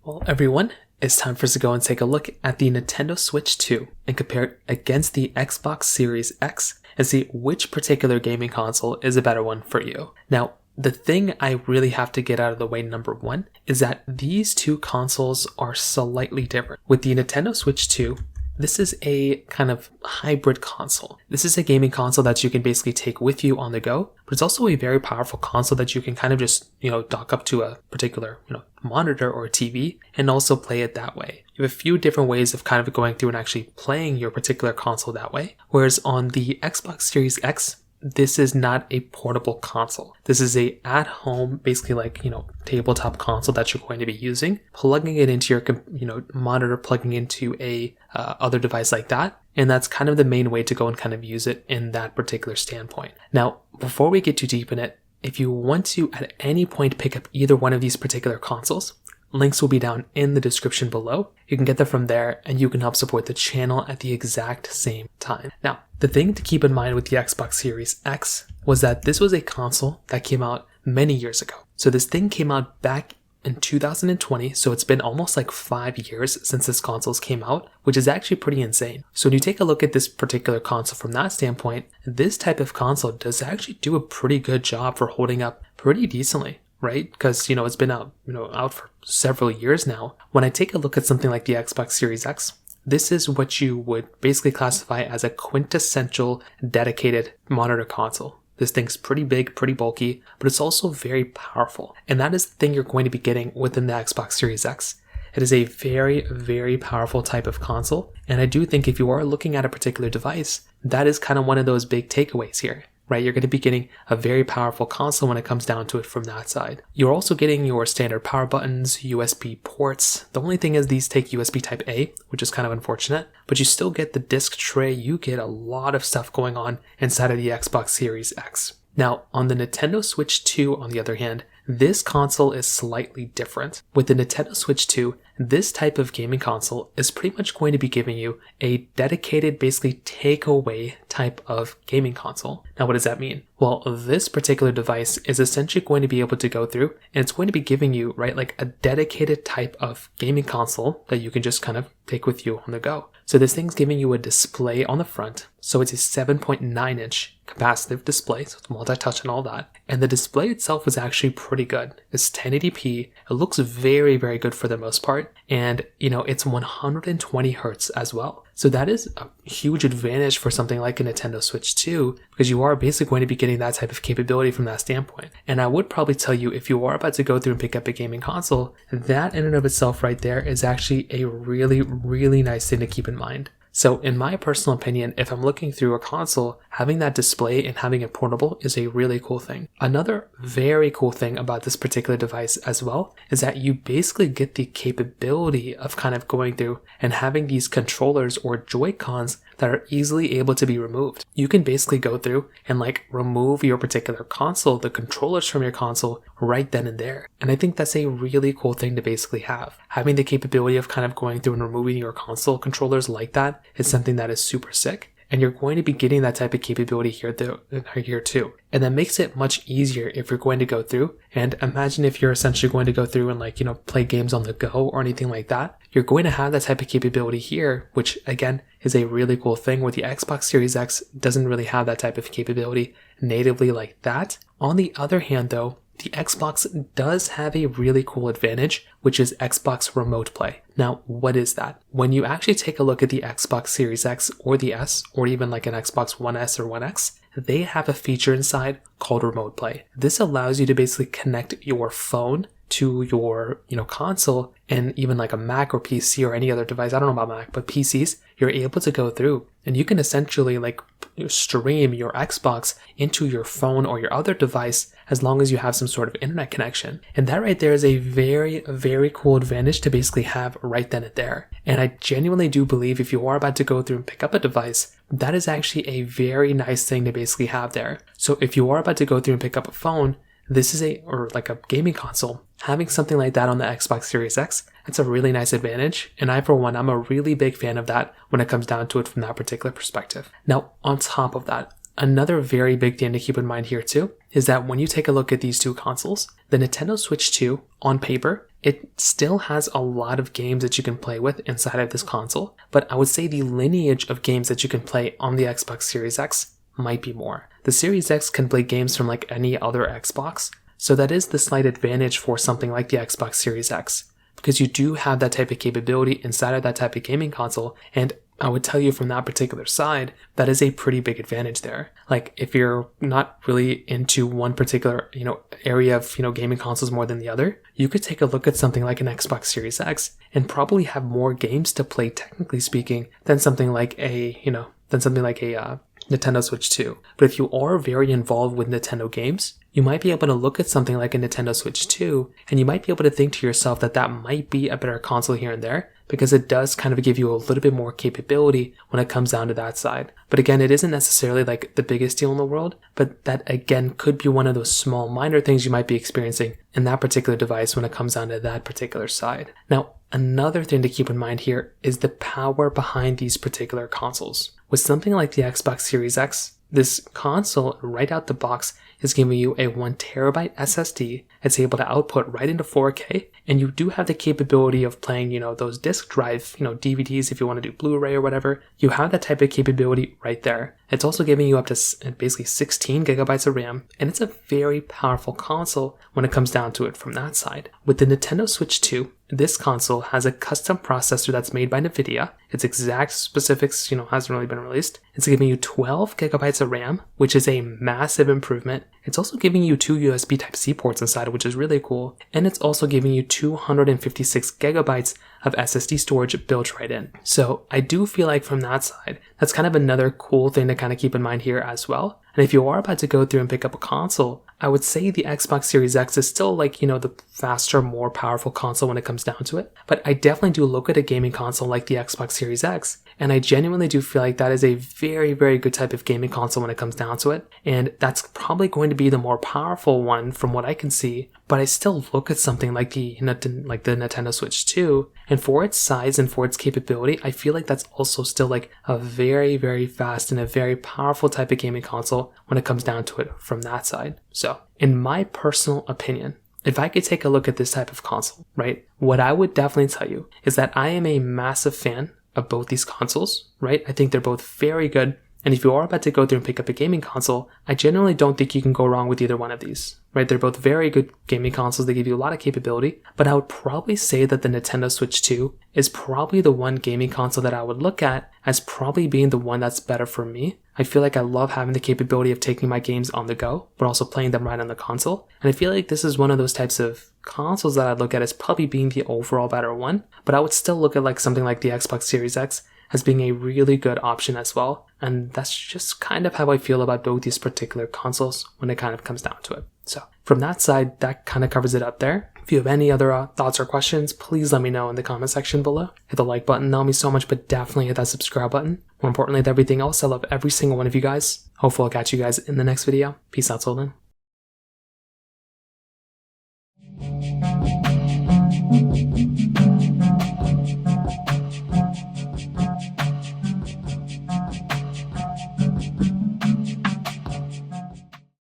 Well, everyone, it's time for us to go and take a look at the Nintendo Switch 2 and compare it against the Xbox Series X and see which particular gaming console is a better one for you. Now, the thing I really have to get out of the way, number one, is that these two consoles are slightly different. With the Nintendo Switch 2, this is a kind of hybrid console. This is a gaming console that you can basically take with you on the go, but it's also a very powerful console that you can kind of just, dock up to a particular, monitor or a TV and also play it that way. You have a few different ways of kind of going through and actually playing your particular console that way. Whereas on the Xbox Series X, this is not a portable console. This is a at-home, basically tabletop console that you're going to be using, plugging it into your, monitor, plugging into a other device like that. And that's kind of the main way to go and kind of use it in that particular standpoint. Now, before we get too deep in it, if you want to at any point pick up either one of these particular consoles, links will be down in the description below. You can get them from there and you can help support the channel at the exact same time. Now, the thing to keep in mind with the Xbox Series X was that this was a console that came out many years ago. So this thing came out back in 2020, so it's been almost like 5 years since this consoles came out, which is actually pretty insane. So when you take a look at this particular console from that standpoint, this type of console does actually do a pretty good job for holding up pretty decently, right? Because, it's been out for several years now. When I take a look at something like the Xbox Series X, this is what you would basically classify as a quintessential dedicated monitor console. This thing's pretty big, pretty bulky, but it's also very powerful. And that is the thing you're going to be getting within the Xbox Series X. It is a very, very powerful type of console. And I do think if you are looking at a particular device, that is kind of one of those big takeaways here, right? You're going to be getting a very powerful console when it comes down to it from that side. You're also getting your standard power buttons, USB ports. The only thing is these take USB Type A, which is kind of unfortunate, but you still get the disc tray. You get a lot of stuff going on inside of the Xbox Series X. Now, on the Nintendo Switch 2, on the other hand, this console is slightly different. With the Nintendo Switch 2, this type of gaming console is pretty much going to be giving you a dedicated, basically takeaway type of gaming console. Now, what does that mean? Well, this particular device is essentially going to be able to go through and it's going to be giving you, right, like a dedicated type of gaming console that you can just kind of take with you on the go. So this thing's giving you a display on the front. So it's a 7.9 inch capacitive display, so it's multi-touch and all that. And the display itself is actually pretty good. It's 1080p. It looks very, very good for the most part. And, it's 120 hertz as well. So that is a huge advantage for something like a Nintendo Switch 2 because you are basically going to be getting that type of capability from that standpoint. And I would probably tell you if you are about to go through and pick up a gaming console, that in and of itself right there is actually a really, really nice thing to keep in mind. So in my personal opinion, if I'm looking through a console, having that display and having it portable is a really cool thing. Another very cool thing about this particular device as well is that you basically get the capability of kind of going through and having these controllers or Joy-Cons that are easily able to be removed. You can basically go through and remove your particular console, the controllers from your console right then and there. And I think that's a really cool thing to basically have. Having the capability of kind of going through and removing your console controllers like that is something that is super sick. And you're going to be getting that type of capability here too. And that makes it much easier if you're going to go through. And imagine if you're essentially going to go through and play games on the go or anything like that. You're going to have that type of capability here, which again is a really cool thing where the Xbox Series X doesn't really have that type of capability natively like that. On the other hand though, the Xbox does have a really cool advantage, which is Xbox Remote Play. Now, what is that? When you actually take a look at the Xbox Series X or the S, or even like an Xbox One S or One X, they have a feature inside called Remote Play. This allows you to basically connect your phone to your, console, and even like a Mac or PC or any other device. I don't know about Mac, but PCs, you're able to go through and you can essentially stream your Xbox into your phone or your other device as long as you have some sort of internet connection. And that right there is a very, very cool advantage to basically have right then and there. And I genuinely do believe if you are about to go through and pick up a device, that is actually a very nice thing to basically have there. So if you are about to go through and pick up a phone, this is a gaming console. Having something like that on the Xbox Series X, that's a really nice advantage. And I, for one, I'm a really big fan of that when it comes down to it from that particular perspective. Now, on top of that, another very big thing to keep in mind here too is that when you take a look at these two consoles, the Nintendo Switch 2 on paper it still has a lot of games that you can play with inside of this console, but I would say the lineage of games that you can play on the Xbox Series X might be more. The Series X can play games from like any other Xbox, so that is the slight advantage for something like the Xbox Series X, because you do have that type of capability inside of that type of gaming console, and I would tell you from that particular side, that is a pretty big advantage there. Like if you're not really into one particular, area of, gaming consoles more than the other, you could take a look at something like an Xbox Series X and probably have more games to play, technically speaking, than something like a Nintendo Switch 2. But if you are very involved with Nintendo games, you might be able to look at something like a Nintendo Switch 2, and you might be able to think to yourself that that might be a better console here and there, because it does kind of give you a little bit more capability when it comes down to that side. But again, it isn't necessarily like the biggest deal in the world, but that again could be one of those small minor things you might be experiencing in that particular device when it comes down to that particular side. Now, another thing to keep in mind here is the power behind these particular consoles. With something like the Xbox Series X, this console right out the box is giving you a 1TB SSD. It's able to output right into 4K, and you do have the capability of playing, those disk drive, DVDs if you want to do Blu-ray or whatever. You have that type of capability right there. It's also giving you up to basically 16 gigabytes of RAM, and it's a very powerful console when it comes down to it from that side. With the Nintendo Switch 2, this console has a custom processor that's made by NVIDIA. Its exact specifics, hasn't really been released. It's giving you 12 gigabytes of RAM, which is a massive improvement. It's also giving you 2 USB Type-C ports inside, which is really cool. And it's also giving you 256 gigabytes of SSD storage built right in. So I do feel like from that side, that's kind of another cool thing to kind of keep in mind here as well. And if you are about to go through and pick up a console, I would say the Xbox Series X is still like, the faster, more powerful console when it comes down to it. But I definitely do look at a gaming console like the Xbox Series X, and I genuinely do feel like that is a very, very good type of gaming console when it comes down to it. And that's probably going to be the more powerful one from what I can see. But I still look at something like the Nintendo Switch 2, and for its size and for its capability, I feel like that's also still like a very, very fast and a very powerful type of gaming console when it comes down to it from that side. So, in my personal opinion, if I could take a look at this type of console, right, what I would definitely tell you is that I am a massive fan of both these consoles, right? I think they're both very good. And if you are about to go through and pick up a gaming console, I generally don't think you can go wrong with either one of these, right? They're both very good gaming consoles. They give you a lot of capability, but I would probably say that the Nintendo Switch 2 is probably the one gaming console that I would look at as probably being the one that's better for me. I feel like I love having the capability of taking my games on the go, but also playing them right on the console. And I feel like this is one of those types of consoles that I'd look at as probably being the overall better one, but I would still look at like something like the Xbox Series X as being a really good option as well. And that's just kind of how I feel about both these particular consoles when it kind of comes down to it. So from that side, that kind of covers it up there. If you have any other thoughts or questions, please let me know in the comment section below. Hit the like button, that'll mean so much, but definitely hit that subscribe button. More importantly than everything else, I love every single one of you guys. Hopefully I'll catch you guys in the next video. Peace out, till then.